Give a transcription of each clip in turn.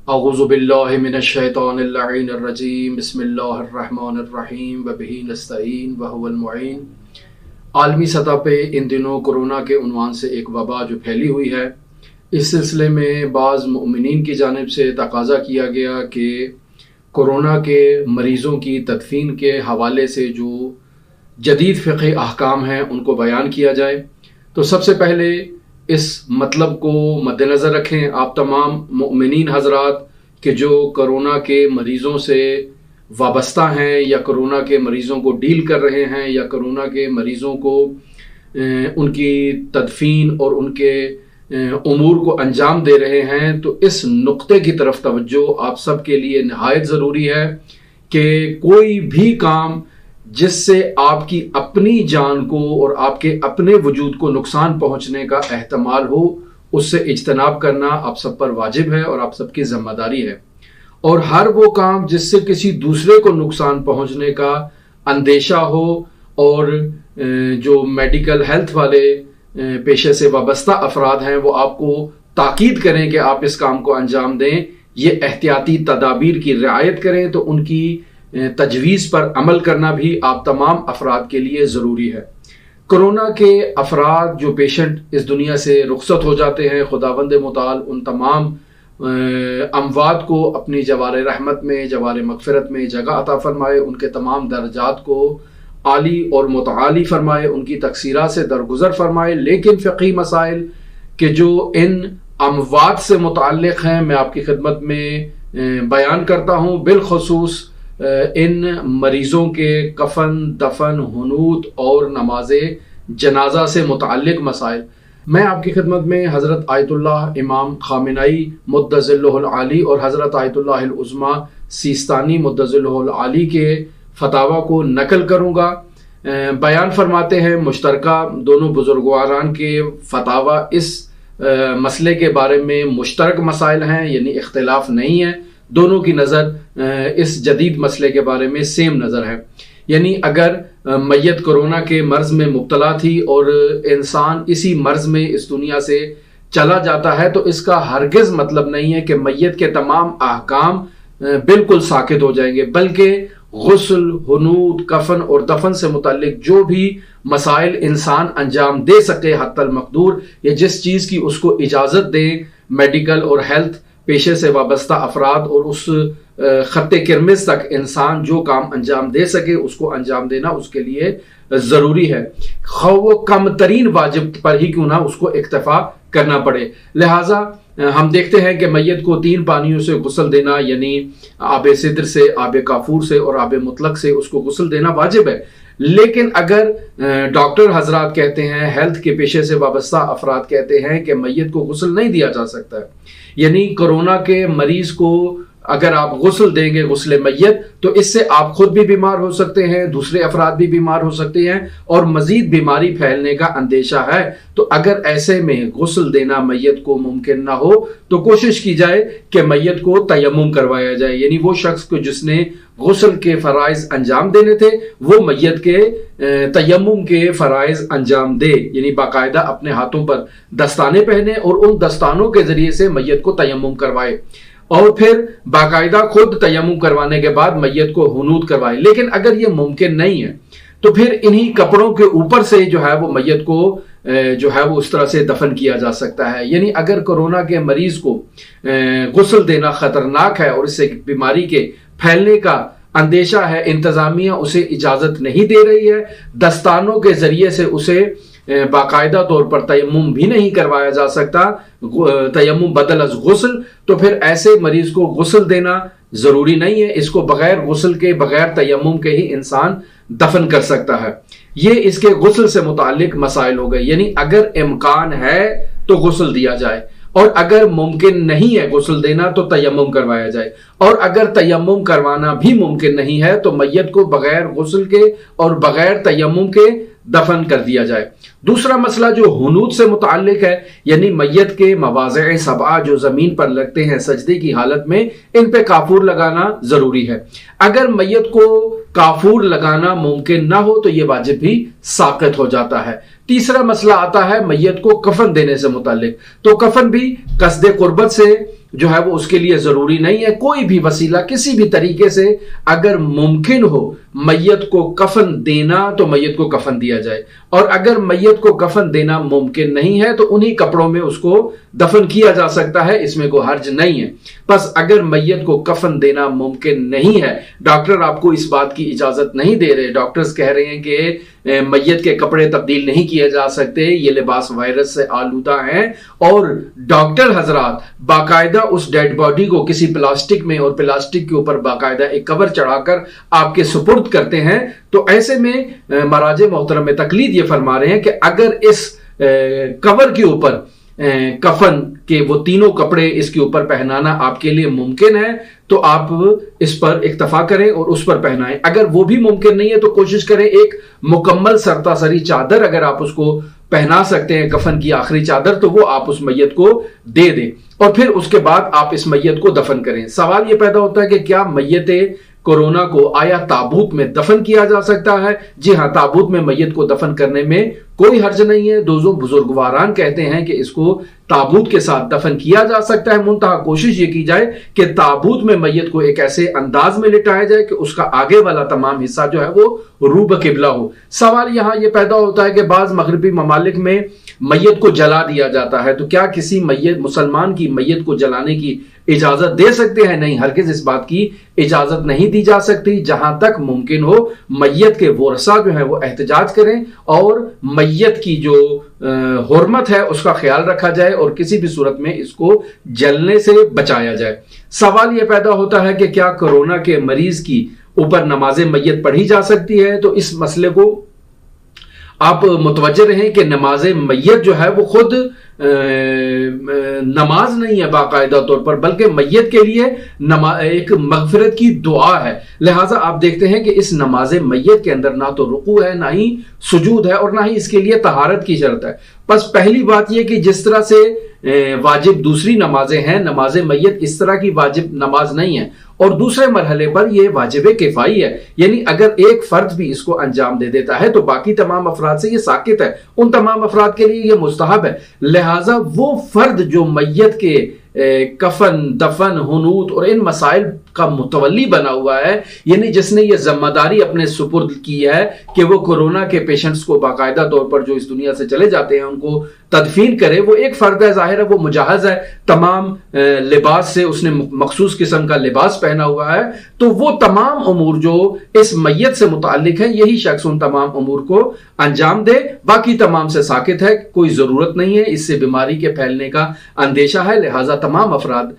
اعوذ باللہ من الشیطان اللعین الرجیم بسم اللہ الرحمن الرحیم وبہ نستعین وہو المعین۔ عالمی سطح پہ ان دنوں کورونا کے عنوان سے ایک وبا جو پھیلی ہوئی ہے، اس سلسلے میں بعض مؤمنین کی جانب سے تقاضا کیا گیا کہ کورونا کے مریضوں کی تدفین کے حوالے سے جو جدید فقہی احکام ہیں ان کو بیان کیا جائے۔ تو سب سے پہلے اس مطلب کو مد نظر رکھیں آپ تمام مؤمنین حضرات کہ جو کورونا کے مریضوں سے وابستہ ہیں یا کورونا کے مریضوں کو ڈیل کر رہے ہیں یا کورونا کے مریضوں کو ان کی تدفین اور ان کے امور کو انجام دے رہے ہیں، تو اس نقطے کی طرف توجہ آپ سب کے لیے نہایت ضروری ہے کہ کوئی بھی کام جس سے آپ کی اپنی جان کو اور آپ کے اپنے وجود کو نقصان پہنچنے کا احتمال ہو، اس سے اجتناب کرنا آپ سب پر واجب ہے اور آپ سب کی ذمہ داری ہے۔ اور ہر وہ کام جس سے کسی دوسرے کو نقصان پہنچنے کا اندیشہ ہو اور جو میڈیکل ہیلتھ والے پیشے سے وابستہ افراد ہیں وہ آپ کو تاکید کریں کہ آپ اس کام کو انجام دیں، یہ احتیاطی تدابیر کی رعایت کریں، تو ان کی تجویز پر عمل کرنا بھی آپ تمام افراد کے لیے ضروری ہے۔ کورونا کے افراد جو پیشنٹ اس دنیا سے رخصت ہو جاتے ہیں، خداوند متعال ان تمام اموات کو اپنی جوار رحمت میں، جوار مغفرت میں جگہ عطا فرمائے، ان کے تمام درجات کو عالی اور متعالی فرمائے، ان کی تقصیرات سے درگزر فرمائے۔ لیکن فقہی مسائل کہ جو ان اموات سے متعلق ہیں میں آپ کی خدمت میں بیان کرتا ہوں، بالخصوص ان مریضوں کے کفن، دفن، حنوط اور نماز جنازہ سے متعلق مسائل میں آپ کی خدمت میں حضرت آیت اللہ امام خامنئی مدظلہ العالی اور حضرت آیت اللہ العظمی سیستانی مدظلہ العالی کے فتاوی کو نقل کروں گا۔ بیان فرماتے ہیں مشترکہ دونوں بزرگواران کے فتاوی اس مسئلے کے بارے میں مشترک مسائل ہیں، یعنی اختلاف نہیں ہے، دونوں کی نظر اس جدید مسئلے کے بارے میں سیم نظر ہے۔ یعنی اگر میت کورونا کے مرض میں مبتلا تھی اور انسان اسی مرض میں اس دنیا سے چلا جاتا ہے تو اس کا ہرگز مطلب نہیں ہے کہ میت کے تمام احکام بالکل ساکت ہو جائیں گے، بلکہ غسل، حنوط، کفن اور دفن سے متعلق جو بھی مسائل انسان انجام دے سکے حتی المقدور، یا جس چیز کی اس کو اجازت دیں میڈیکل اور ہیلتھ پیشے سے وابستہ افراد، اور اس خط کرمز تک انسان جو کام انجام دے سکے اس کو انجام دینا اس کے لیے ضروری ہے، خواہ وہ کم ترین واجب پر ہی کیوں نہ اس کو اکتفا کرنا پڑے۔ لہٰذا ہم دیکھتے ہیں کہ میت کو 3 پانیوں سے غسل دینا، یعنی آب سدر سے، آب کافور سے اور آب مطلق سے اس کو غسل دینا واجب ہے۔ لیکن اگر ڈاکٹر حضرات کہتے ہیں، ہیلتھ کے پیشے سے وابستہ افراد کہتے ہیں کہ میت کو غسل نہیں دیا جا سکتا ہے، یعنی کورونا کے مریض کو اگر آپ غسل دیں گے غسل میت تو اس سے آپ خود بھی بیمار ہو سکتے ہیں، دوسرے افراد بھی بیمار ہو سکتے ہیں اور مزید بیماری پھیلنے کا اندیشہ ہے۔ تو اگر ایسے میں غسل دینا میت کو ممکن نہ ہو تو کوشش کی جائے کہ میت کو تیمم کروایا جائے، یعنی وہ شخص کو جس نے غسل کے فرائض انجام دینے تھے وہ میت کے تیمم کے فرائض انجام دے، یعنی باقاعدہ اپنے ہاتھوں پر دستانے پہنے اور ان دستانوں کے ذریعے سے میت کو تیمم کروائے، اور پھر باقاعدہ خود تیمم کروانے کے بعد میت کو حنوط کروائے۔ لیکن اگر یہ ممکن نہیں ہے تو پھر انہی کپڑوں کے اوپر سے جو ہے وہ میت کو جو ہے وہ اس طرح سے دفن کیا جا سکتا ہے۔ یعنی اگر کورونا کے مریض کو غسل دینا خطرناک ہے اور اس سے بیماری کے پھیلنے کا اندیشہ ہے، انتظامیہ اسے اجازت نہیں دے رہی ہے، دستانوں کے ذریعے سے اسے باقاعدہ طور پر تیمم بھی نہیں کروایا جا سکتا، تیمم بدل از غسل، تو پھر ایسے مریض کو غسل دینا ضروری نہیں ہے، اس کو بغیر غسل کے، بغیر تیمم کے ہی انسان دفن کر سکتا ہے۔ یہ اس کے غسل سے متعلق مسائل ہو گئے، یعنی اگر امکان ہے تو غسل دیا جائے، اور اگر ممکن نہیں ہے غسل دینا تو تیمم کروایا جائے، اور اگر تیمم کروانا بھی ممکن نہیں ہے تو میت کو بغیر غسل کے اور بغیر تیمم کے دفن کر دیا جائے۔ دوسرا مسئلہ جو حنوط سے متعلق ہے، یعنی میت کے مواضع 7 جو زمین پر لگتے ہیں سجدے کی حالت میں، ان پہ کافور لگانا ضروری ہے۔ اگر میت کو کافور لگانا ممکن نہ ہو تو یہ واجب بھی ساقط ہو جاتا ہے۔ تیسرا مسئلہ آتا ہے میت کو کفن دینے سے متعلق، تو کفن بھی قصد قربت سے जो है वो उसके लिए ज़रूरी नहीं है। कोई भी वसीला किसी भी तरीके से अगर मुमकिन हो मैयत को कफन देना तो मैयत को कफन दिया जाए, और अगर मैयत को कफन देना मुमकिन नहीं है तो उन्हीं कपड़ों में उसको दफन किया जा सकता है, इसमें कोई हर्ज नहीं है। बस अगर मैयत को कफन देना मुमकिन नहीं है, डॉक्टर आपको इस बात की इजाज़त नहीं दे रहे, डॉक्टर्स कह रहे हैं कि मैयत के कपड़े तब्दील नहीं किए जा सकते, ये लिबास वायरस से आलूदा हैं, और डॉक्टर हजरात बाकायदा उस डेड बॉडी को किसी प्लास्टिक में और प्लास्टिक के ऊपर बाकायदा एक कवर चढ़ाकर आपके सुपुर्द करते हैं, तो ऐसे में मराजे मोहतरम तकलीद ये फरमा रहे हैं कि अगर इस कवर के ऊपर कफन के वो तीनों कपड़े इसके ऊपर पहनाना आपके लिए मुमकिन है तो आप इस पर इक्तफा करें और उस पर पहनाएं। अगर वो भी मुमकिन नहीं है तो कोशिश करें एक मुकम्मल सरतासरी चादर अगर आप उसको पहना सकते हैं, कफन की आखिरी चादर, तो वो आप उस मैयत को दे दें और फिर उसके बाद आप इस मैयत को दफन करें। सवाल ये पैदा होता है कि क्या मैयत कोरोना को आया ताबूत में दफन किया जा सकता है? जी हाँ, ताबूत में मैयत को दफन करने में कोई हर्ज नहीं है। दोस्तों बुजुर्गवारान कहते हैं कि इसको ताबूत के साथ दफन किया जा सकता है, मुंतहा कोशिश ये की जाए कि ताबूत में मैयत को एक ऐसे अंदाज में लिटाया जाए कि उसका आगे वाला तमाम हिस्सा जो है वो रूब किबला हो। सवाल यहाँ ये पैदा होता है कि बाज मगरबी ममालिक में मैयत को जला दिया जाता है, तो क्या किसी मैयत मुसलमान की मैयत को जलाने की इजाजत दे सकते हैं? नहीं, हरगिज इस बात की इजाजत नहीं दी जा सकती। जहां तक मुमकिन हो मैयत के वरसा जो है वो एहतजाज करें और मैयत की जो हुर्मत है उसका ख्याल रखा जाए और किसी भी सूरत में इसको जलने से बचाया जाए। सवाल यह पैदा होता है कि क्या कोरोना के मरीज की ऊपर नमाज मैयत पढ़ी जा सकती है? तो इस मसले को आप मुतवज्जे रहें कि नमाज मैयत जो है वो खुद नमाज नहीं है बाकायदा तौर पर, बल्कि मैयत के लिए एक मगफिरत की दुआ है। लिहाजा आप देखते हैं कि इस नमाज मैयत के अंदर ना तो रुकू है, ना ही सुजूद है और ना ही इसके लिए तहारत की शर्त है। बस पहली बात यह कि जिस तरह से वाजिब दूसरी नमाजें हैं, नमाज मैयत इस तरह की वाजिब नमाज नहीं है, और दूसरे मरहले पर यह वाजिब किफाई है, यानी अगर एक फर्द भी इसको अंजाम दे देता है तो बाकी तमाम अफराद से यह साकित है, उन तमाम अफराद के लिए यह मुस्तहब है। लिहाजा वो फर्द जो मैयत के कफन, दफन, हुनूत और इन मसाइल का मुतवल्ली बना हुआ है, यानी जिसने ये जिम्मेदारी अपने सुपुर्द की है कि वो कोरोना के पेशेंट्स को बाकायदा तौर पर जो इस दुनिया से चले जाते हैं उनको तदफीन करे, वो एक फर्द है, जाहिर है वो मुजाहज है, तमाम लिबास से उसने मखसूस किस्म का लिबास पहना हुआ है, तो वो तमाम उमूर जो इस मैयत से मुताल्लिक है यही शख्स उन तमाम उमूर को अंजाम दे, बाकी तमाम से साकित है, कोई जरूरत नहीं है, इससे बीमारी के फैलने का अंदेशा है। लिहाजा तमाम अफराद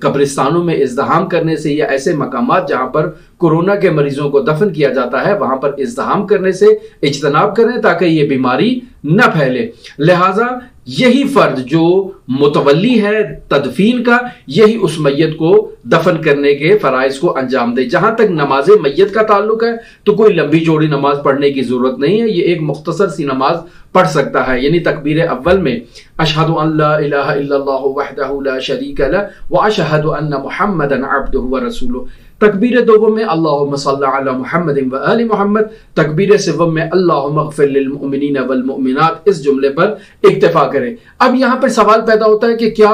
कब्रिस्तानों में इज़्दिहाम करने से या ऐसे मकामात जहां पर कोरोना के मरीजों को दफन किया जाता है वहां पर इज़्दिहाम करने से इज्तनाब करें ताकि ये बीमारी न फैले। लिहाजा यही फर्द जो मुतवल्ली है तदफीन का, यही उस मैयत को दफन करने के फराइज को अंजाम दे। जहां तक नमाज मैयत का ताल्लुक है तो कोई लंबी चौड़ी नमाज पढ़ने की जरूरत नहीं है, ये एक मुख्तसर सी नमाज पढ़ सकता है, यानी तकबीर अव्वल में अशहदु अल्ला इलाहा इल्लल्लाहु वहदहु ला शरीका लहु व अशहदु अन्ना मुहम्मदन अब्दुहु व रसूलुहु, तकबीर दोम में अल्लाहुम्मा सल्ली अला मुहम्मदिन व आलि मुहम्मद, तकबीर सिवम में अल्लाहुम्मा अग़फिर लिल मुमिनीना वल मुमिनात, इस जुमले पर इक्तिफा करें। अब यहाँ पर सवाल पैदा होता है कि क्या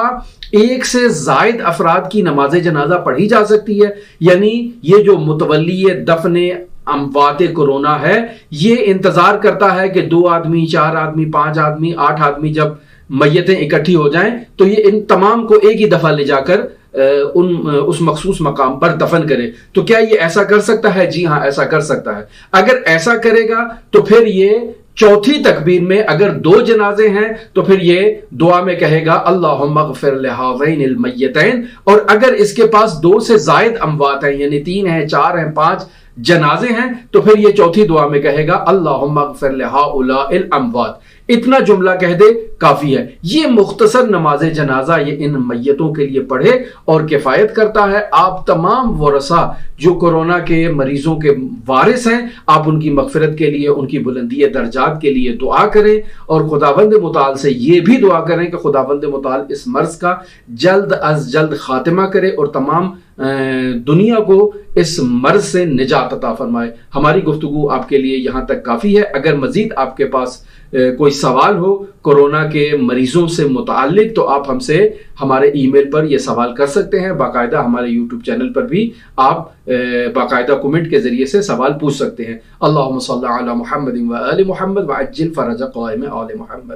एक से जायद अफराद की नमाज जनाजा पढ़ी जा सकती है? यानी ये जो मुतवल्ली दफने अमवात कोरोना है ये इंतजार करता है कि 2 आदमी, 4 आदमी, 5 आदमी, 8 आदमी जब मैयतें इकट्ठी हो जाएं तो ये इन तमाम को एक ही दफा ले जाकर उस मखसूस मकाम पर दफन करे। तो क्या ये ऐसा कर सकता है? जी हाँ, ऐसा कर सकता है। अगर ऐसा करेगा तो फिर ये चौथी तकबीर में अगर 2 जनाजे हैं तो फिर ये दुआ में कहेगा अल्लाहुम्मा अग़फिर लिहाज़ैनिल मय्यतैन, और अगर इसके पास 2 से जायद अमवात हैं यानी 3 हैं, 4 हैं, 5 जनाजे हैं तो फिर ये चौथी दुआ में कहेगा अल्लाहुम्मा अग़फिर लिहाउलाइल अमवात। इतना जुमला कह दे काफी है। ये मुख्तसर नमाज जनाजा ये इन मैयतों के लिए पढ़े और किफायत करता है। आप तमाम वरसा जो कोरोना के मरीजों के वारिस हैं, आप उनकी मगफिरत के लिए, उनकी बुलंदी दर्जात के लिए दुआ करें और खुदावंद मुताल से ये भी दुआ करें कि खुदावंद मुताल इस मर्ज का जल्द अज जल्द खातिमा करे और तमाम दुनिया को इस मर्ज से निजात अता फरमाए। हमारी गुफ्तगू आपके लिए यहाँ तक काफ़ी है। अगर मजीद आपके पास کوئی سوال ہو کورونا کے مریضوں سے متعلق تو آپ ہم سے ہمارے ای میل پر یہ سوال کر سکتے ہیں، باقاعدہ ہمارے یوٹیوب چینل پر بھی آپ باقاعدہ کمنٹ کے ذریعے سے سوال پوچھ سکتے ہیں۔ اللہم صلی علی محمد و آل محمد وعجل فرج قائم آل محمد۔